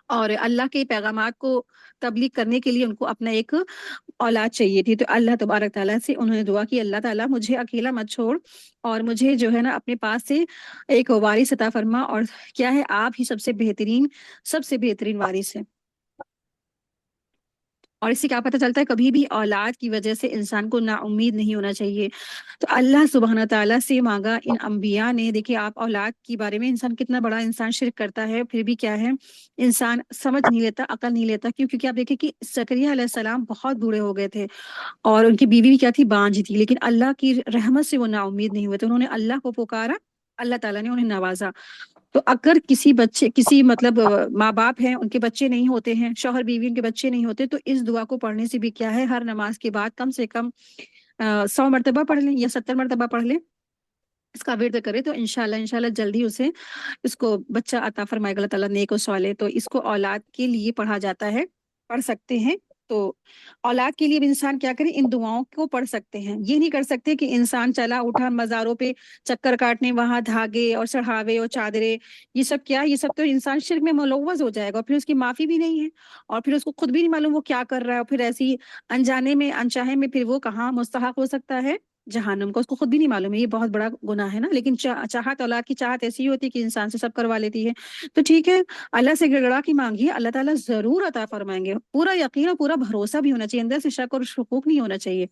اور اللہ کے پیغامات کو تبلیغ کرنے کے لیے ان کو اپنا ایک اولاد چاہیے تھی۔ تو اللہ تبارک تعالیٰ سے انہوں نے دعا کی، اللہ تعالیٰ مجھے اکیلا مت چھوڑ، اور مجھے جو ہے نا اپنے پاس سے ایک وارث عطا فرما، اور کیا ہے، آپ ہی سب سے بہترین وارث ہے۔ اور اس سے کیا پتہ چلتا ہے، کبھی بھی اولاد کی وجہ سے انسان کو نا امید نہیں ہونا چاہیے۔ تو اللہ سبحانہ تعالیٰ سے مانگا ان انبیاء نے۔ دیکھیں آپ، اولاد کے بارے میں انسان کتنا بڑا انسان شرک کرتا ہے، پھر بھی کیا ہے، انسان سمجھ نہیں لیتا، عقل نہیں لیتا، کیونکہ آپ دیکھیں کہ زکریا علیہ السلام بہت بوڑھے ہو گئے تھے، اور ان کی بیوی بھی کیا تھی، بانجھ تھی، لیکن اللہ کی رحمت سے وہ نا امید نہیں ہوئے تھے، انہوں نے اللہ کو پکارا، اللہ تعالیٰ نے انہیں نوازا۔ تو اگر کسی مطلب ماں باپ ہیں، ان کے بچے نہیں ہوتے ہیں، شوہر بیوی ان کے بچے نہیں ہوتے، تو اس دعا کو پڑھنے سے بھی کیا ہے، ہر نماز کے بعد کم سے کم 100 مرتبہ پڑھ لیں یا 70 مرتبہ پڑھ لیں، اس کا ورد کرے، تو انشاءاللہ جلدی اس کو بچہ عطا فرمائے گا اللہ تعالیٰ، نیک و صالح۔ تو اس کو اولاد کے لیے پڑھا جاتا ہے، پڑھ سکتے ہیں۔ تو اولاد کے لیے بھی انسان کیا کرے، ان دعاؤں کو پڑھ سکتے ہیں۔ یہ نہیں کر سکتے کہ انسان چلا اٹھا مزاروں پہ چکر کاٹنے، وہاں دھاگے اور چڑھاوے اور چادریں، یہ سب کیا، یہ سب تو انسان شرک میں ملوث ہو جائے گا، اور پھر اس کی معافی بھی نہیں ہے، اور پھر اس کو خود بھی نہیں معلوم وہ کیا کر رہا ہے، اور پھر ایسی انجانے میں انچاہے میں پھر وہ کہاں مستحق ہو سکتا ہے، جہنم کو، اس کو خود بھی نہیں معلوم ہے۔ یہ بہت بڑا گناہ ہے نا۔ لیکن چاہت، اولاد کی چاہت ایسی ہوتی ہے کہ انسان سے سب کروا لیتی ہے۔ تو ٹھیک ہے، اللہ سے گڑ گڑا کی مانگیے، اللہ تعالیٰ ضرور عطا فرمائیں گے۔ پورا یقین اور پورا بھروسہ بھی ہونا چاہیے، اندر سے شک اور شکوک نہیں ہونا چاہیے۔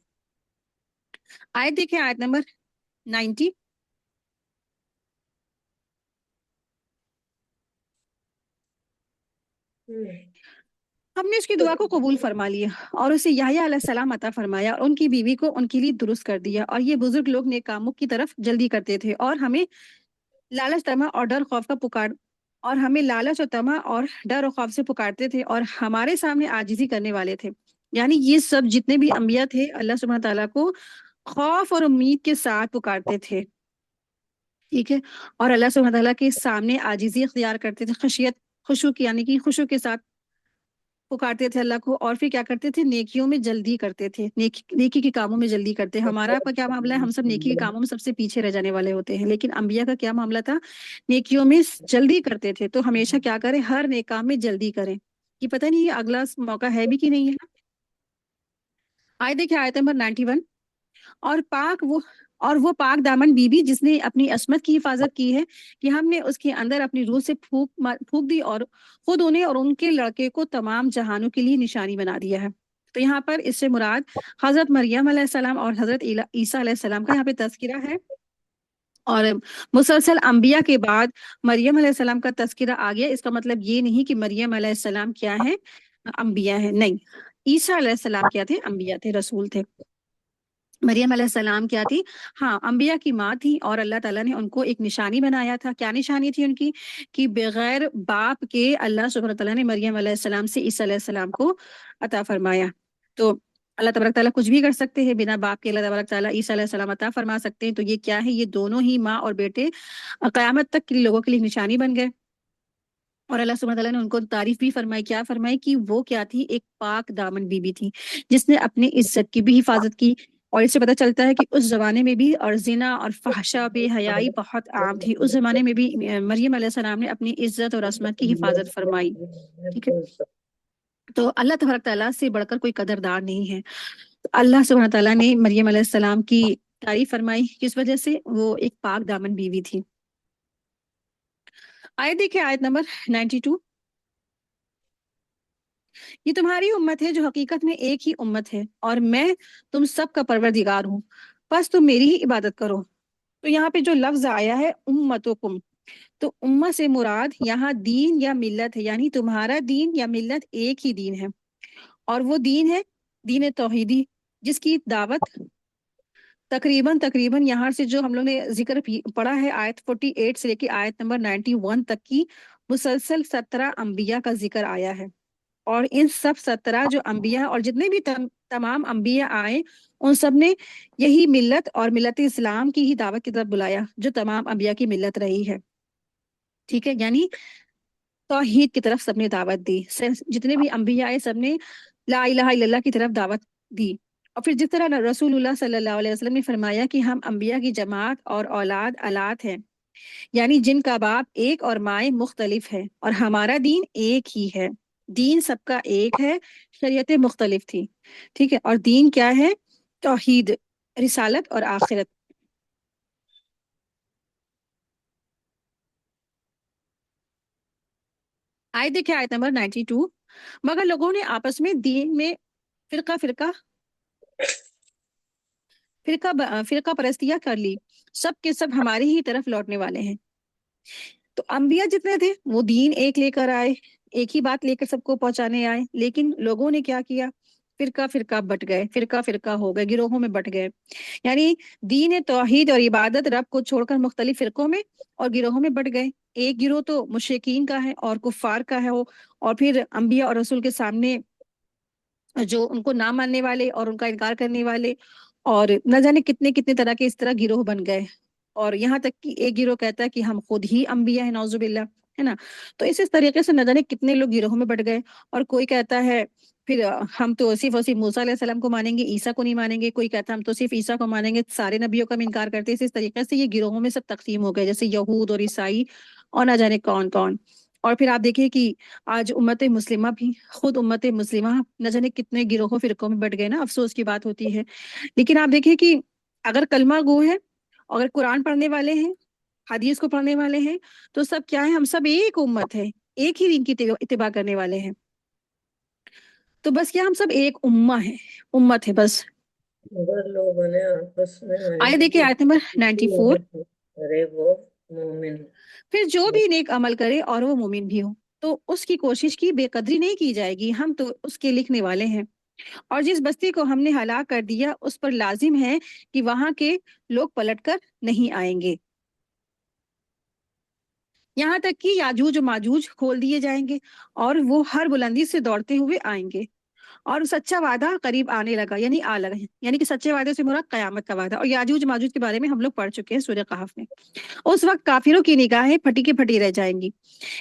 آیت دیکھیں، آیت نمبر 90۔ ہم نے اس کی دعا کو قبول فرما لیا، اور اسے یحییٰ علیہ السلام عطا فرمایا، اور ان کی بیوی کو ان کے لیے درست کر دیا، اور یہ بزرگ لوگ نیک کاموں کی طرف جلدی کرتے تھے، اور ہمیں لالچ طمع اور ڈر خوف کا پکار اور ہمیں لالچ اور طمع اور ڈر و خوف سے پکارتے تھے، اور ہمارے سامنے عاجزی کرنے والے تھے۔ یعنی یہ سب جتنے بھی انبیاء تھے، اللہ سبحانہ تعالیٰ کو خوف اور امید کے ساتھ پکارتے تھے، ٹھیک ہے، اور اللہ سبحانہ تعالیٰ کے سامنے عاجزی اختیار کرتے تھے، خشیت، خشوع یعنی کہ خشوع کے ساتھ پکارتے تھے اللہ کو، اور پھر کیا کرتے تھے، نیکیوں میں جلدی کرتے تھے، نیکی کے کاموں میں جلدی کرتے۔ ہمارا کیا معاملہ ہے، ہم سب نیکی کے کاموں میں سب سے پیچھے رہ جانے والے ہوتے ہیں، لیکن انبیاء کا کیا معاملہ تھا، نیکیوں میں جلدی کرتے تھے۔ تو ہمیشہ کیا کریں، ہر نیک کام میں جلدی کریں۔ یہ پتہ نہیں یہ اگلا موقع ہے بھی کہ نہیں ہے۔ آئے دیکھیں آیت نمبر 91۔ اور وہ پاک دامن بی بی جس نے اپنی عصمت کی حفاظت کی ہے، کہ ہم نے اس کے اندر اپنی روح سے پھونک دی، اور خود انہیں اور ان کے لڑکے کو تمام جہانوں کے لیے نشانی بنا دیا ہے۔ تو یہاں پر اس سے مراد حضرت مریم علیہ السلام اور حضرت عیسیٰ علیہ السلام کا یہاں پہ تذکرہ ہے، اور مسلسل انبیاء کے بعد مریم علیہ السلام کا تذکرہ آ گیا۔ اس کا مطلب یہ نہیں کہ مریم علیہ السلام کیا ہے، انبیاء ہیں، نہیں، عیسیٰ علیہ السلام کیا تھے، انبیاء تھے، رسول تھے۔ مریم علیہ السلام کیا تھی، ہاں، انبیاء کی ماں تھی، اور اللہ تعالیٰ نے ان کو ایک نشانی بنایا تھا۔ کیا نشانی تھی ان کی، کہ بغیر باپ کے اللہ سبحانہ تعالیٰ نے مریم علیہ السلام سے عیسیٰ علیہ السلام کو عطا فرمایا۔ تو اللہ تبارک تعالیٰ کچھ بھی کر سکتے ہیں، بنا باپ کے اللہ تبارک تعالیٰ عیسیٰ علیہ السلام عطا فرما سکتے ہیں۔ تو یہ کیا ہے، یہ دونوں ہی ماں اور بیٹے قیامت تک کے لوگوں کے لیے نشانی بن گئے۔ اور اللہ سبحانہ تعالیٰ نے ان کو تعریف بھی فرمائی، کیا فرمائی، کہ وہ کیا تھی، ایک پاک دامن بی بی تھی، جس نے اپنی عزت کی بھی حفاظت کی۔ اور اس سے پتہ چلتا ہے کہ اس زمانے میں بھی اور زنا اور فحشا، بے حیائی بہت عام تھی، اس زمانے میں بھی مریم علیہ السلام نے اپنی عزت اور عصمت کی حفاظت فرمائی، ٹھیک ہے۔ تو اللہ تبارک تعالیٰ سے بڑھ کر کوئی قدردار نہیں ہے۔ تو اللہ سبحانہ تعالیٰ نے مریم علیہ السلام کی تعریف فرمائی، کس وجہ سے، وہ ایک پاک دامن بیوی تھی۔ آیت دیکھیں، آیت نمبر 92۔ یہ تمہاری امت ہے جو حقیقت میں ایک ہی امت ہے، اور میں تم سب کا پروردگار ہوں، بس تم میری ہی عبادت کرو۔ تو یہاں پہ جو لفظ آیا ہے امتکم، تو امت سے مراد یہاں دین یا ملت ہے، یعنی تمہارا دین یا ملت ایک ہی دین ہے، اور وہ دین ہے دین توحیدی، جس کی دعوت تقریباً یہاں سے جو ہم لوگ نے ذکر پڑھا ہے آیت 48 سے لے کے آیت نمبر 91 تک کی مسلسل 17 انبیاء کا ذکر آیا ہے، اور ان سب 17 جو انبیاء اور جتنے بھی تمام انبیاء آئے ان سب نے یہی ملت اور ملت اسلام کی ہی دعوت کی طرف بلایا جو تمام انبیاء کی ملت رہی ہے، ٹھیک ہے، یعنی توحید کی طرف سب نے دعوت دی، جتنے بھی انبیاء آئے سب نے لا الہ الا اللہ کی طرف دعوت دی۔ اور پھر جس طرح رسول اللہ صلی اللہ علیہ وسلم نے فرمایا کہ ہم انبیاء کی جماعت اور اولاد الات ہیں، یعنی جن کا باپ ایک اور مائیں مختلف ہے، اور ہمارا دین ایک ہی ہے، دین سب کا ایک ہے، شریعتیں مختلف تھی، ٹھیک ہے، اور دین کیا ہے؟ توحید، رسالت اور آخرت۔ آیت دیکھیں آیت نمبر 92، مگر لوگوں نے آپس میں دین میں فرقہ فرقہ فرقہ پرستیاں کر لی، سب کے سب ہماری ہی طرف لوٹنے والے ہیں۔ تو انبیاء جتنے تھے وہ دین ایک لے کر آئے، ایک ہی بات لے کر سب کو پہنچانے آئے، لیکن لوگوں نے کیا کیا؟ فرقہ فرقہ بٹ گئے، فرقہ فرقہ ہو گئے، گروہوں میں بٹ گئے، یعنی دین توحید اور عبادت رب کو چھوڑ کر مختلف فرقوں میں اور گروہوں میں بٹ گئے۔ ایک گروہ تو مشرکین کا ہے اور کفار کا ہے، اور پھر انبیاء اور رسول کے سامنے جو ان کو نہ ماننے والے اور ان کا انکار کرنے والے، اور نہ جانے کتنے کتنے طرح کے اس طرح گروہ بن گئے، اور یہاں تک کہ ایک گروہ کہتا ہے کہ ہم خود ہی انبیاء ہیں، نعوذ باللہ، ہے نا۔ تو اس طریقے سے نہ جانے کتنے لوگ گروہوں میں بٹ گئے، اور کوئی کہتا ہے پھر ہم تو صرف اور صرف موسیٰ علیہ السلام کو مانیں گے، عیسیٰ کو نہیں مانیں گے، کوئی کہتا ہے ہم تو صرف عیسیٰ کو مانیں گے، سارے نبیوں کا ہم انکار کرتے ہیں۔ اس طریقے سے یہ گروہوں میں سب تقسیم ہو گئے، جیسے یہود اور عیسائی اور نہ جانے کون کون۔ اور پھر آپ دیکھیں کہ آج امت مسلمہ بھی، خود امت مسلمہ نہ جانے کتنے گروہوں فرقوں میں بٹ گئے نا، افسوس کی بات ہوتی ہے۔ لیکن آپ دیکھیں کہ اگر کلمہ گو ہے، اگر قرآن پڑھنے والے ہیں، حدیث کو پڑھنے والے ہیں، تو سب کیا ہے؟ ہم سب ایک امت ہے، ایک ہی دین کی اتباع کرنے والے ہیں۔ تو بس کیا ہم سب ایک امت ہے بس۔ مگر لوگوں نے آپس میں آئے دیکھیں آیت نمبر 94، ارے وہ مومن پھر جو بھی نیک عمل کرے اور وہ مومن بھی ہو تو اس کی کوشش کی بے قدری نہیں کی جائے گی، ہم تو اس کے لکھنے والے ہیں۔ اور جس بستی کو ہم نے ہلاک کر دیا اس پر لازم ہے کہ وہاں کے لوگ پلٹ کر نہیں آئیں گے، یہاں تک کہ یاجوج و ماجوج کھول دیے جائیں گے اور وہ ہر بلندی سے دوڑتے ہوئے آئیں گے، اور سچا وعدہ قریب آنے لگا، یعنی آ لگا، یعنی کہ سچے وعدے سے مراد قیامت کا وعدہ۔ اور یاجوج ماجوج کے بارے میں ہم لوگ پڑھ چکے ہیں سورہ کہف میں۔ اس وقت کافروں کی نگاہیں پھٹی کی پھٹی رہ جائیں گی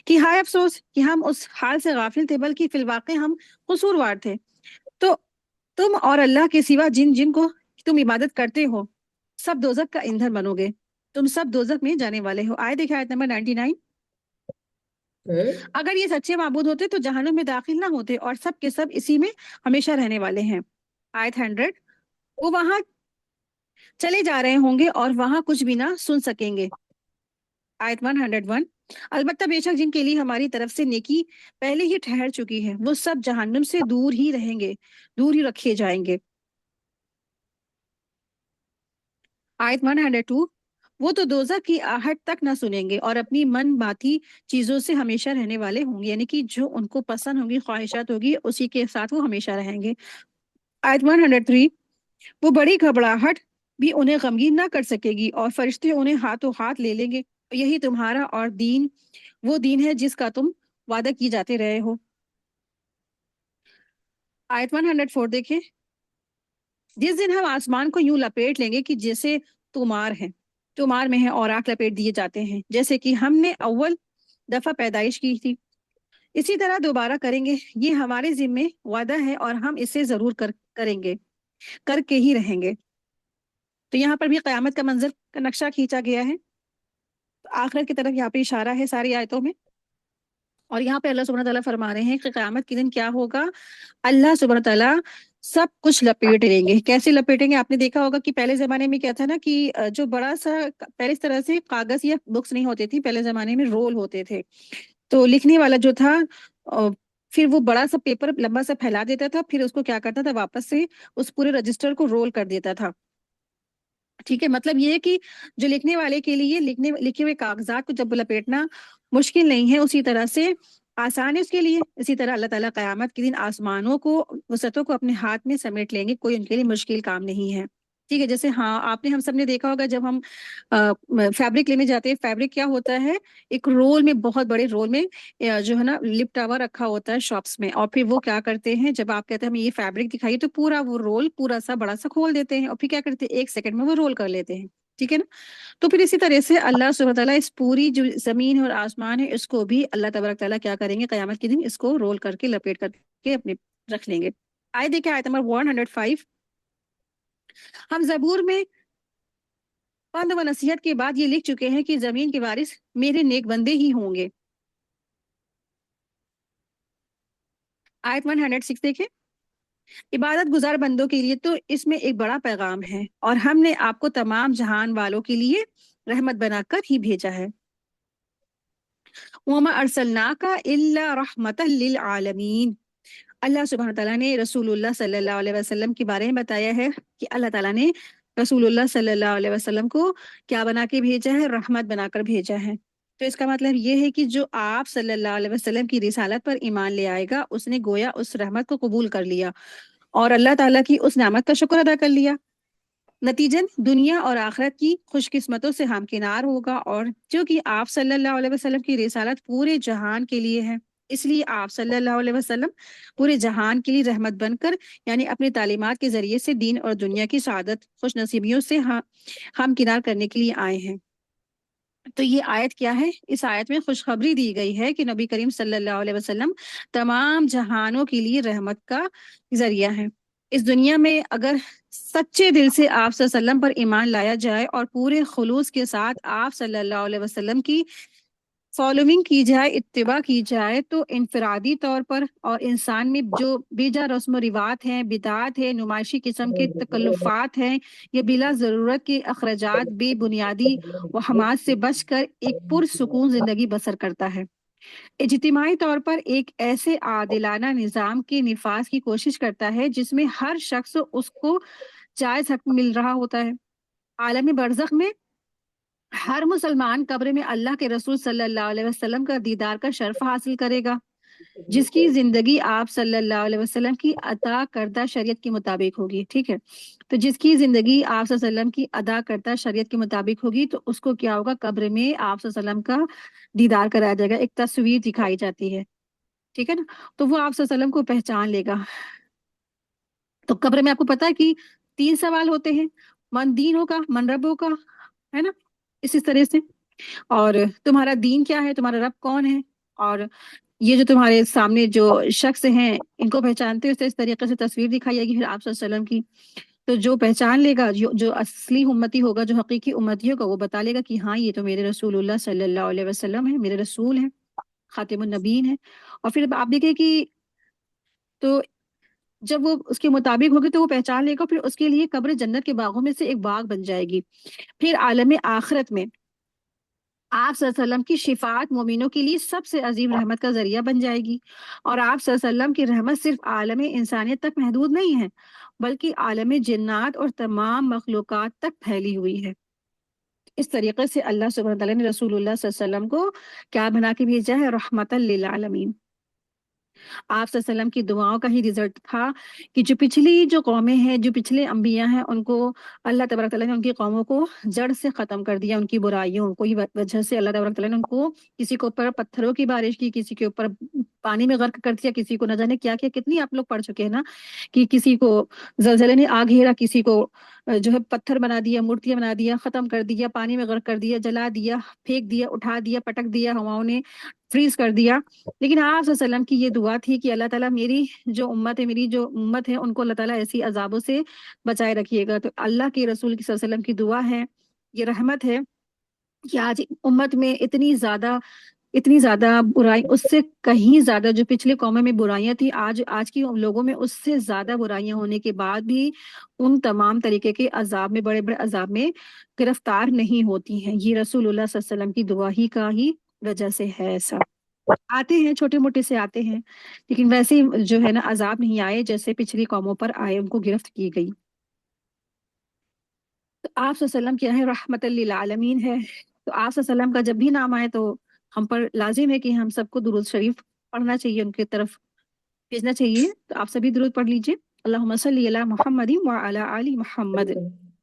کہ ہائے افسوس کہ ہم اس حال سے غافل تھے، بلکہ فی الواقع ہم قصوروار تھے۔ تو تم اور اللہ کے سوا جن جن کو تم عبادت کرتے ہو سب دوزخ کا ایندھن بنو گے، تم سب دوزخ میں جانے والے ہو۔ آئے دیکھیں آیت نمبر 99، اگر یہ سچے معبود ہوتے تو جہنم میں داخل نہ ہوتے اور سب کے سب اسی میں ہمیشہ رہنے والے ہیں۔ آیت 100، وہ وہاں چلے جا رہے ہوں گے اور وہاں کچھ بھی نہ سن سکیں گے۔ آیت 101، البتہ بے شک جن کے لیے ہماری طرف سے نیکی پہلے ہی ٹھہر چکی ہے وہ سب جہنم سے دور ہی رہیں گے، دور ہی رکھے جائیں گے۔ آیت 102، وہ تو دوزخ کی آہٹ تک نہ سنیں گے اور اپنی من باتی چیزوں سے ہمیشہ رہنے والے ہوں گے، یعنی کہ جو ان کو پسند ہوگی، خواہشات ہوگی، اسی کے ساتھ وہ ہمیشہ رہیں گے۔ آیت 103، وہ بڑی گھبراہٹ بھی انہیں غمگین نہ کر سکے گی اور فرشتے انہیں ہاتھوں ہاتھ لے لیں گے، یہی تمہارا اور دین وہ دین ہے جس کا تم وعدہ کی جاتے رہے ہو۔ آیت 104 دیکھیں، جس دن ہم آسمان کو یوں لپیٹ لیں گے کہ جیسے تومار میں ہے اور آنکھ لپیٹ دیے جاتے ہیں، جیسے کہ ہم نے اول دفعہ پیدائش کی تھی، اسی طرح دوبارہ کریں گے، یہ ہمارے ذمے وعدہ ہے اور ہم اسے ضرور کریں گے، کر کے ہی رہیں گے۔ تو یہاں پر بھی قیامت کا منظر کا نقشہ کھینچا گیا ہے، آخرت کی طرف یہاں پہ اشارہ ہے ساری آیتوں میں۔ اور یہاں پہ اللہ سبحانہ تعالیٰ فرما رہے ہیں کہ قیامت کے دن کیا ہوگا، اللہ سبحانہ تعالیٰ سب کچھ لپیٹ لیں گے۔ کیسے لپیٹیں گے؟ آپ نے دیکھا ہوگا کہ پہلے زمانے میں کیا تھا نا کہ جو بڑا سا پہلے اس طرح سے کاغذ یا بکس نہیں ہوتے تھی، پہلے زمانے میں رول ہوتے تھے، تو لکھنے والا جو تھا پھر وہ بڑا سا پیپر لمبا سا پھیلا دیتا تھا، پھر اس کو کیا کرتا تھا، واپس سے اس پورے رجسٹر کو رول کر دیتا تھا، ٹھیک ہے۔ مطلب یہ ہے کہ جو لکھنے والے کے لیے لکھے ہوئے کاغذات کو جب لپیٹنا مشکل نہیں ہے، اسی طرح سے آسان ہے اس کے لیے، اسی طرح اللہ تعالیٰ قیامت کے دن آسمانوں کو، وسعتوں کو اپنے ہاتھ میں سمیٹ لیں گے، کوئی ان کے لیے مشکل کام نہیں ہے۔ ٹھیک ہے، جیسے ہاں آپ نے ہم سب نے دیکھا ہوگا جب ہم فیبرک لینے جاتے ہیں، فیبرک کیا ہوتا ہے، ایک رول میں، بہت بڑے رول میں جو ہے نا لپٹا ہوا رکھا ہوتا ہے شاپس میں، اور پھر وہ کیا کرتے ہیں، جب آپ کہتے ہیں ہمیں یہ فیبرک دکھائیے تو پورا وہ رول پورا سا بڑا سا کھول دیتے ہیں، اور پھر کیا کرتے ہیں 1 سیکنڈ میں وہ رول کر لیتے ہیں، ٹھیک ہے نا۔ تو پھر اسی طرح سے اللہ سبحانہ تعالیٰ اس پوری جو زمین اور آسمان ہے اس کو بھی اللہ تبارک تعالیٰ کیا کریں گے قیامت کے دن، اس کو رول کر کے لپیٹ کر کے اپنے رکھ لیں گے۔ آئے دیکھیں آیت نمبر 105، ہم زبور میں پند و نصیحت کے بعد یہ لکھ چکے ہیں کہ زمین کے وارث میرے نیک بندے ہی ہوں گے۔ آیت 106 دیکھیں، عبادت گزار بندوں کے لیے تو اس میں ایک بڑا پیغام ہے، اور ہم نے آپ کو تمام جہان والوں کے لیے رحمت بنا کر ہی بھیجا ہے۔ وَمَا أَرْسَلْنَاكَ إِلَّا رَحْمَةً لِّلْعَالَمِينَ، اللہ سبحانہ تعالیٰ نے رسول اللہ صلی اللہ علیہ وسلم کے بارے میں بتایا ہے کہ اللہ تعالیٰ نے رسول اللہ صلی اللہ علیہ وسلم کو کیا بنا کے بھیجا ہے، رحمت بنا کر بھیجا ہے۔ تو اس کا مطلب یہ ہے کہ جو آپ صلی اللہ علیہ وسلم کی رسالت پر ایمان لے آئے گا، اس نے گویا اس رحمت کو قبول کر لیا اور اللہ تعالیٰ کی اس نعمت کا شکر ادا کر لیا، نتیجن دنیا اور آخرت کی خوش قسمتوں سے ہمکنار ہوگا، اور جو کہ آپ صلی اللہ علیہ وسلم کی رسالت پورے جہان کے لیے ہے، اس لیے آپ صلی اللہ علیہ وسلم پورے جہان کے لیے رحمت بن کر، یعنی اپنی تعلیمات کے ذریعے سے دین اور دنیا کی سعادت خوش نصیبیوں سے ہمکنار کرنے کے لیے آئے ہیں۔ تو یہ آیت کیا ہے، اس آیت میں خوشخبری دی گئی ہے کہ نبی کریم صلی اللہ علیہ وسلم تمام جہانوں کے لیے رحمت کا ذریعہ ہے۔ اس دنیا میں اگر سچے دل سے آپ صلی اللہ علیہ وسلم پر ایمان لایا جائے اور پورے خلوص کے ساتھ آپ صلی اللہ علیہ وسلم کی فالوئنگ کی جائے، اتباع کی جائے، تو انفرادی طور پر اور انسان میں جو بیجا رسم و روات ہیں، بدعات ہیں، نمائشی قسم کے تکلفات ہیں، یہ بلا ضرورت کے اخراجات، بے بنیادی وہمات سے بچ کر ایک پرسکون زندگی بسر کرتا ہے۔ اجتماعی طور پر ایک ایسے عادلانہ نظام کے نفاذ کی کوشش کرتا ہے جس میں ہر شخص اس کو جائز حق مل رہا ہوتا ہے۔ عالم برزخ میں ہر مسلمان قبر میں اللہ کے رسول صلی اللہ علیہ وسلم کا دیدار کا شرف حاصل کرے گا، جس کی زندگی آپ صلی اللہ علیہ وسلم کی عطا کردہ شریعت کے مطابق ہوگی، ٹھیک ہے۔ تو جس کی زندگی آپ صلی اللہ علیہ وسلم کی ادا کردہ شریعت کے مطابق ہوگی تو اس کو کیا ہوگا، قبر میں آپ صلی اللہ علیہ وسلم کا دیدار کرایا جائے گا، ایک تصویر دکھائی جاتی ہے، ٹھیک ہے نا۔ تو وہ آپ صلی اللہ علیہ وسلم کو پہچان لے گا۔ تو قبر میں آپ کو پتا ہے کہ 3 سوال ہوتے ہیں، من دینوں کا، من ربوں کا، ہے نا، اسی طرح سے، اور تمہارا دین کیا ہے، تمہارا رب کون ہے، اور یہ جو تمہارے سامنے جو شخص ہیں ان کو پہچانتے ہو، اس طریقے سے تصویر دکھائی جائے گی پھر آپ صلی اللہ علیہ وسلم کی۔ تو جو پہچان لے گا، جو اصلی امتی ہوگا، جو حقیقی امتی ہوگا، وہ بتا لے گا کہ ہاں یہ تو میرے رسول اللہ صلی اللہ علیہ وسلم ہے، میرے رسول ہیں، خاتم النبیین ہیں۔ اور پھر آپ دیکھیں کہ تو جب وہ اس کے مطابق ہوگی تو وہ پہچان لے گا، پھر اس کے لیے قبر جنت کے باغوں میں سے ایک باغ بن جائے گی۔ پھر عالم آخرت میں آپ صلی اللہ علیہ وسلم کی شفاعت مومنوں کے لیے سب سے عظیم رحمت کا ذریعہ بن جائے گی، اور آپ صلی اللہ علیہ وسلم کی رحمت صرف عالم انسانیت تک محدود نہیں ہے بلکہ عالم جنات اور تمام مخلوقات تک پھیلی ہوئی ہے۔ اس طریقے سے اللہ سبحانہ تعالیٰ نے رسول اللہ صلی اللہ علیہ وسلم کو کیا بنا کے بھیجا ہے، رحمت للعالمین۔ آپ صلی اللہ علیہ وسلم کی دعاؤں کا ہی رزلٹ تھا کہ جو پچھلی جو قومیں ہیں، جو پچھلے انبیاء ہیں، ان کو اللہ تبارک تعالیٰ نے ان کی قوموں کو جڑ سے ختم کر دیا، ان کی برائیوں کو وجہ سے اللہ تبارک تعالیٰ نے ان کو کسی کے اوپر پتھروں کی بارش کی، کسی کے اوپر پانی میں غرق کر دیا، کسی کو نہ جانے کیا کیا، کتنی آپ لوگ پڑھ چکے ہیں نا کہ کسی کو زلزلے نے آ گھیرا، کسی کو جو ہے پتھر بنا دیا، مورتیاں بنا دیا، ختم کر دیا، پانی میں غرق کر دیا، جلا دیا، پھینک دیا، اٹھا دیا، پٹک دیا، ہواؤں نے فریز کر دیا۔ لیکن آپ صلی اللہ علیہ وسلم کی یہ دعا تھی کہ اللہ تعالیٰ میری جو امت ہے، میری جو امت ہے، ان کو اللہ تعالیٰ ایسی عذابوں سے بچائے رکھیے گا۔ تو اللہ کے رسول کی صلی اللہ علیہ وسلم کی دعا ہے، یہ رحمت ہے کہ آج امت میں اتنی زیادہ برائی، اس سے کہیں زیادہ جو پچھلے قوموں میں برائیاں تھیں، آج کی لوگوں میں اس سے زیادہ برائیاں ہونے کے بعد بھی ان تمام طریقے کے عذاب میں، بڑے بڑے عذاب میں گرفتار نہیں ہوتی ہیں۔ یہ رسول اللہ صلی اللہ علیہ وسلم کی دعا ہی کا ہی وجہ سے ہے ایسا۔ آتے ہیں چھوٹے موٹے سے آتے ہیں، لیکن ویسے جو ہے نا عذاب نہیں آئے جیسے پچھلی قوموں پر آئے، ان کو گرفت کی گئی۔ تو آپ صلی اللہ علیہ وسلم کیا ہے، رحمت للعالمین ہے۔ تو آپ صلی اللہ علیہ وسلم کا جب بھی نام آئے تو ہم پر لازم ہے کہ ہم سب کو درود شریف پڑھنا چاہیے، ان کی طرف بھیجنا چاہیے۔ تو آپ سبھی درود پڑھ لیجئے، اللہم صلی علی محمد وعلی آل محمد۔